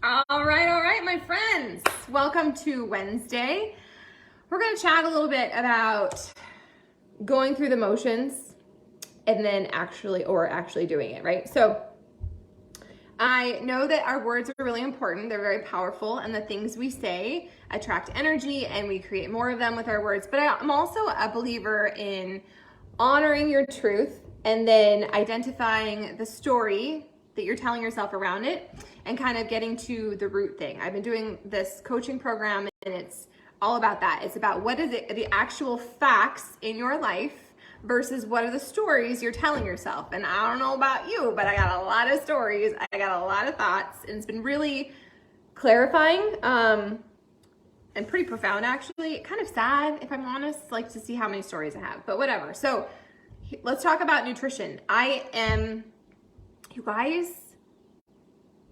All right, my friends. Welcome to Wednesday. We're going to chat a little bit about going through the motions and then actually doing it, right? So I know that our words are really important. They're very powerful, and the things we say attract energy and we create more of them with our words. But I'm also a believer in honoring your truth and then identifying the story that you're telling yourself around it and kind of getting to the root thing. I've been doing this coaching program and it's all about that. It's about what is it, the actual facts in your life versus what are the stories you're telling yourself. And I don't know about you, but I got a lot of stories. I got a lot of thoughts, and it's been really clarifying and pretty profound, actually. Kind of sad, if I'm honest, like to see how many stories I have, but whatever. So let's talk about nutrition. You guys,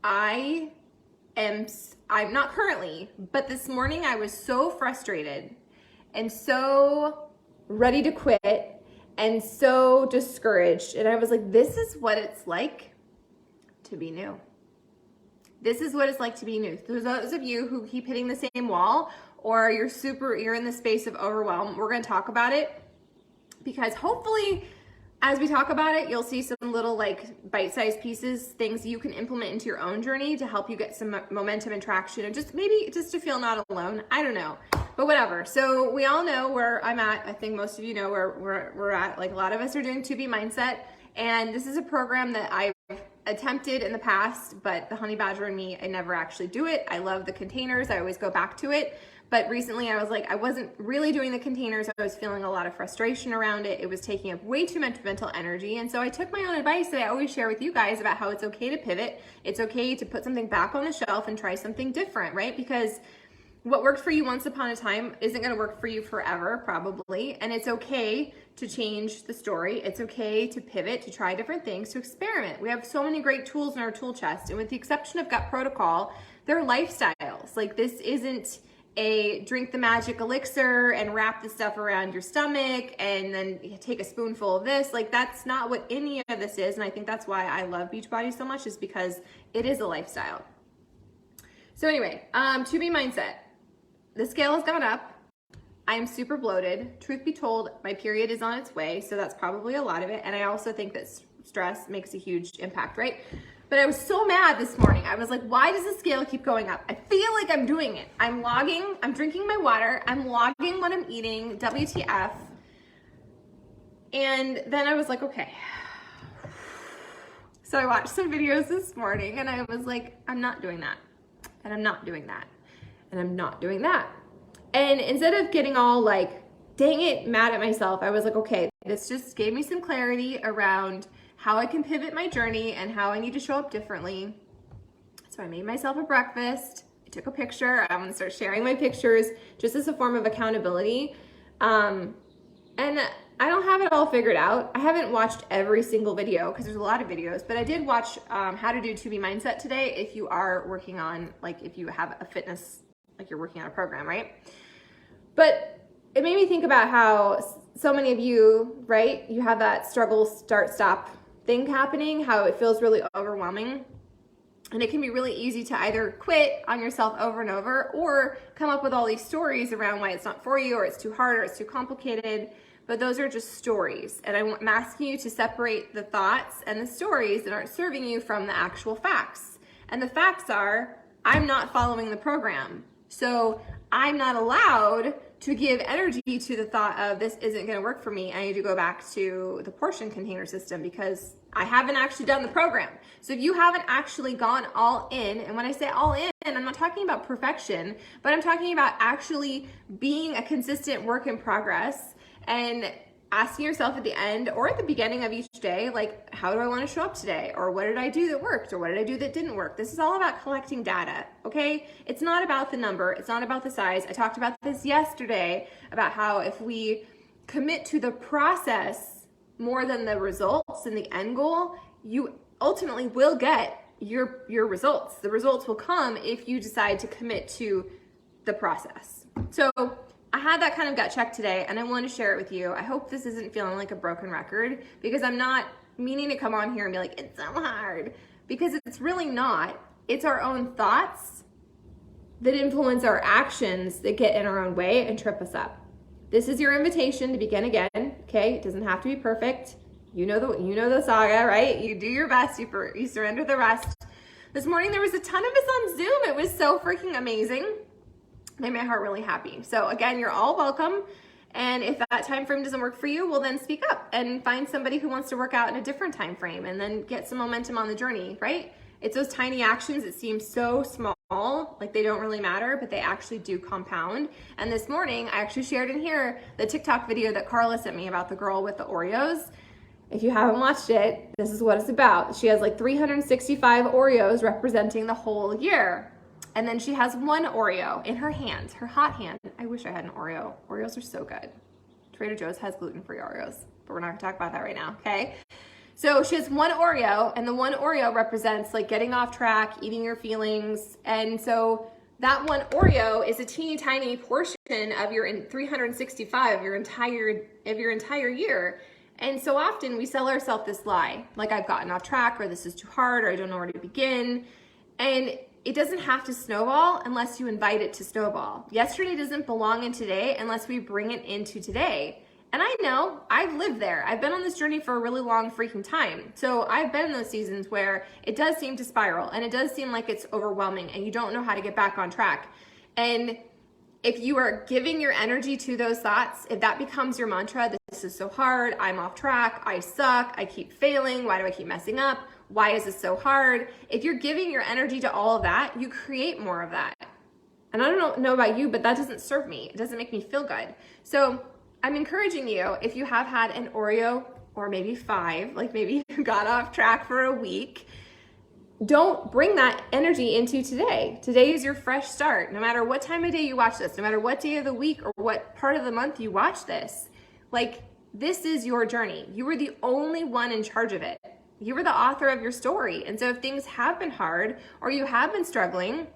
I'm not currently, but this morning I was so frustrated and so ready to quit and so discouraged. And I was like, this is what it's like to be new. This is what it's like to be new. There's those of you who keep hitting the same wall or you're in the space of overwhelm. We're going to talk about it because hopefully as we talk about it, you'll see some little like bite-sized pieces, things you can implement into your own journey to help you get some momentum and traction, and just maybe just to feel not alone. I don't know, but whatever. So we all know where I'm at. I think most of you know where we're at. Like a lot of us are doing 2B Mindset, and this is a program that I've attempted in the past, but the honey badger in me, I never actually do it. I love the containers. I always go back to it. But recently I was like, I wasn't really doing the containers. I was feeling a lot of frustration around it. It was taking up way too much mental energy. And so I took my own advice that I always share with you guys about how it's okay to pivot. It's okay to put something back on the shelf and try something different, right? Because what worked for you once upon a time isn't going to work for you forever, probably. And it's okay to change the story. It's okay to pivot, to try different things, to experiment. We have so many great tools in our tool chest. And with the exception of Gut Protocol, they're lifestyles. Like this isn't a drink the magic elixir and wrap the stuff around your stomach and then take a spoonful of this. Like that's not what any of this is. And I think that's why I love Beachbody so much, is because it is a lifestyle. So anyway, 2B Mindset. The scale has gone up. I am super bloated. Truth be told, my period is on its way. So that's probably a lot of it. And I also think that stress makes a huge impact, right? But I was so mad this morning. I was like, why does the scale keep going up? I feel like I'm doing it. I'm logging, I'm drinking my water, I'm logging what I'm eating, WTF. And then I was like, okay. So I watched some videos this morning and I was like, I'm not doing that. And I'm not doing that. And I'm not doing that. And instead of getting all like, dang it, mad at myself, I was like, okay, this just gave me some clarity around how I can pivot my journey and how I need to show up differently. So I made myself a breakfast. I took a picture. I'm gonna start sharing my pictures just as a form of accountability. And I don't have it all figured out. I haven't watched every single video because there's a lot of videos, but I did watch how to do 2B Mindset today if you are working on, like if you have a fitness, like you're working on a program, right? But it made me think about how so many of you, right, you have that struggle, start, stop thing happening, how it feels really overwhelming. And it can be really easy to either quit on yourself over and over or come up with all these stories around why it's not for you or it's too hard or it's too complicated. But those are just stories. And I'm asking you to separate the thoughts and the stories that aren't serving you from the actual facts. And the facts are, I'm not following the program. So I'm not allowed to give energy to the thought of this isn't going to work for me. I need to go back to the portion container system because I haven't actually done the program. So if you haven't actually gone all in, and when I say all in, I'm not talking about perfection, but I'm talking about actually being a consistent work in progress and asking yourself at the end or at the beginning of each day, like, how do I want to show up today? Or what did I do that worked? Or what did I do that didn't work? This is all about collecting data, okay? It's not about the number. It's not about the size. I talked about this yesterday, about how if we commit to the process more than the results and the end goal, you ultimately will get your results. The results will come if you decide to commit to the process. So I had that kind of gut check today and I want to share it with you. I hope this isn't feeling like a broken record because I'm not meaning to come on here and be like, it's so hard, because it's really not. it's our own thoughts that influence our actions that get in our own way and trip us up. This is your invitation to begin again, okay? It doesn't have to be perfect. You know the saga, right? You do your best, you surrender the rest. This morning there was a ton of us on Zoom. It was so freaking amazing. Made my heart really happy. So again, you're all welcome. And if that time frame doesn't work for you, well then speak up and find somebody who wants to work out in a different time frame and then get some momentum on the journey, right? It's those tiny actions that seem so small, like they don't really matter, but they actually do compound. And this morning, I actually shared in here the TikTok video that Carla sent me about the girl with the Oreos. If you haven't watched it, this is what it's about. She has like 365 Oreos representing the whole year. And then she has one Oreo in her hand, her hot hand. I wish I had an Oreo. Oreos are so good. Trader Joe's has gluten-free Oreos, but we're not gonna talk about that right now, okay? So she has one Oreo, and the one Oreo represents like getting off track, eating your feelings. And so that one Oreo is a teeny tiny portion of your 365 of your entire year. And so often we sell ourselves this lie, like I've gotten off track, or this is too hard, or I don't know where to begin. And it doesn't have to snowball unless you invite it to snowball. Yesterday doesn't belong in today unless we bring it into today. And I know, I've lived there. I've been on this journey for a really long freaking time. So I've been in those seasons where it does seem to spiral and it does seem like it's overwhelming and you don't know how to get back on track. And if you are giving your energy to those thoughts, if that becomes your mantra, this is so hard, I'm off track, I suck, I keep failing, why do I keep messing up? Why is this so hard? If you're giving your energy to all of that, you create more of that. And I don't know about you, but that doesn't serve me. It doesn't make me feel good. So I'm encouraging you, if you have had an Oreo or maybe 5, like maybe you got off track for a week, don't bring that energy into today. Today is your fresh start. No matter what time of day you watch this, no matter what day of the week or what part of the month you watch this, like this is your journey. You were the only one in charge of it. You were the author of your story. And so if things have been hard or you have been struggling,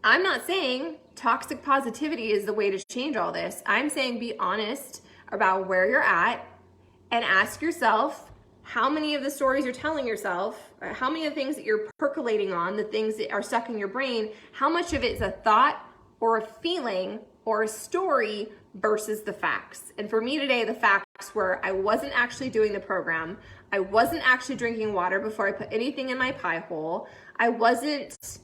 I'm not saying toxic positivity is the way to change all this. I'm saying be honest about where you're at and ask yourself how many of the stories you're telling yourself, or how many of the things that you're percolating on, the things that are stuck in your brain, how much of it is a thought or a feeling or a story versus the facts. And for me today, the facts were I wasn't actually doing the program. I wasn't actually drinking water before I put anything in my pie hole. I wasn't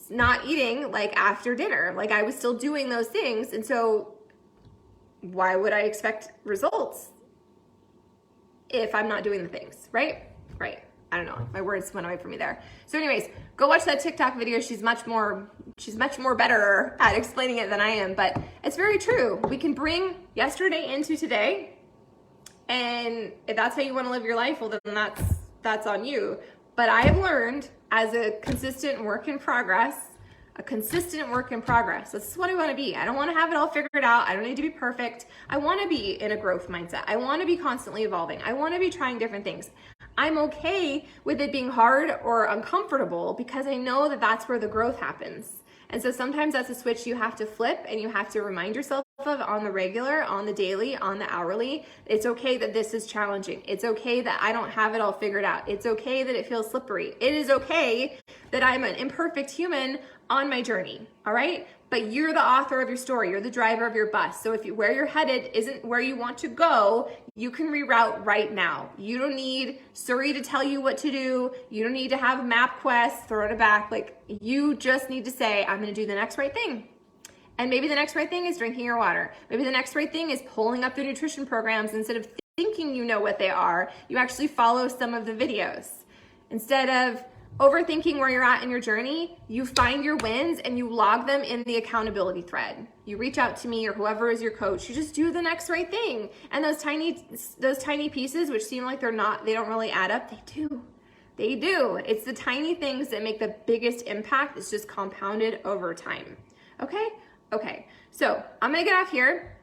not eating like after dinner. Like I was still doing those things. And so why would I expect results if I'm not doing the things, right? Right. I don't know. My words went away from me there. So anyways, go watch that TikTok video. She's much more better at explaining it than I am, but it's very true. We can bring yesterday into today. And if that's how you want to live your life, well, then that's on you. But I have learned as a consistent work in progress, this is what I want to be. I don't want to have it all figured out. I don't need to be perfect. I want to be in a growth mindset. I want to be constantly evolving. I want to be trying different things. I'm okay with it being hard or uncomfortable because I know that that's where the growth happens. And so sometimes that's a switch you have to flip and you have to remind yourself of on the regular, on the daily, on the hourly. It's okay that this is challenging. It's okay that I don't have it all figured out. It's okay that it feels slippery. It is okay that I'm an imperfect human on my journey, all right? But you're the author of your story. You're the driver of your bus. So if where you're headed isn't where you want to go, you can reroute right now. You don't need Siri to tell you what to do. You don't need to have MapQuest, throw it back. Like you just need to say, I'm gonna do the next right thing. And maybe the next right thing is drinking your water. Maybe the next right thing is pulling up the nutrition programs. Instead of thinking you know what they are, you actually follow some of the videos. Instead of overthinking where you're at in your journey, you find your wins and you log them in the accountability thread. You reach out to me or whoever is your coach, you just do the next right thing. And those tiny pieces, which seem like they don't really add up, they do. They do. It's the tiny things that make the biggest impact. It's just compounded over time. Okay? Okay. So I'm gonna get off here.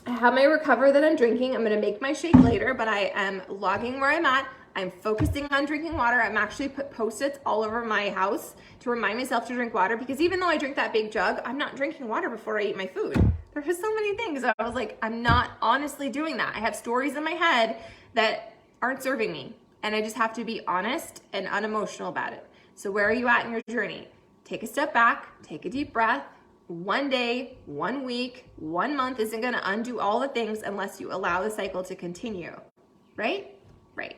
I have my Recover that I'm drinking. I'm gonna make my shake later, but I am logging where I'm at. I'm focusing on drinking water. I'm actually put Post-its all over my house to remind myself to drink water because even though I drink that big jug, I'm not drinking water before I eat my food. There are so many things. I was like, I'm not honestly doing that. I have stories in my head that aren't serving me. And I just have to be honest and unemotional about it. So where are you at in your journey? Take a step back, take a deep breath. One day, 1 week, 1 month isn't going to undo all the things unless you allow the cycle to continue, right? Right.